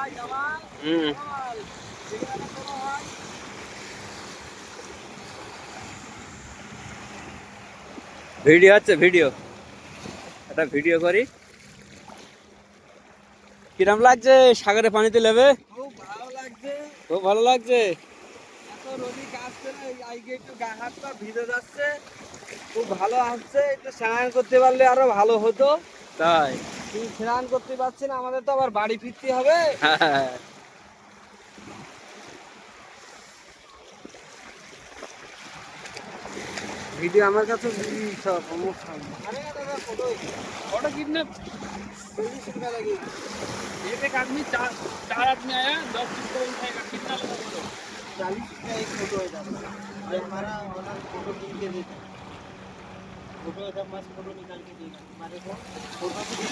হুম video হচ্ছে video, একটা video করি। কিরম লাগছে সাগরে পানিতে নেবে? খুব ভালো লাগছে। খুব ভালো লাগছে। এত রোদি কাজ করে আজকে একটু গা হাত পা ভিজে যাচ্ছে, খুব ভালো আসছে। একটু স্নান করতে পারলে আরো ভালো হতো, তাই? কিন্তু স্নান করতে পারছি না, আমাদের তো আবার বাড়ি ফিরতে হবে। হ্যাঁ ভিডিও আমার কাছে সব फोटो कितने? 40 रुपया लगेगी। एक आदमी चार चार आदमी आया, 10 फोटो उठाएगा, कितना लगा फोटो? 40 रुपया एक फोटो हो जाता है। ये हमारा ओनर फोटो खींच के देता है, फोटो एकदम मस्त फोटो निकाल के देगा हमारे को। फोटो भी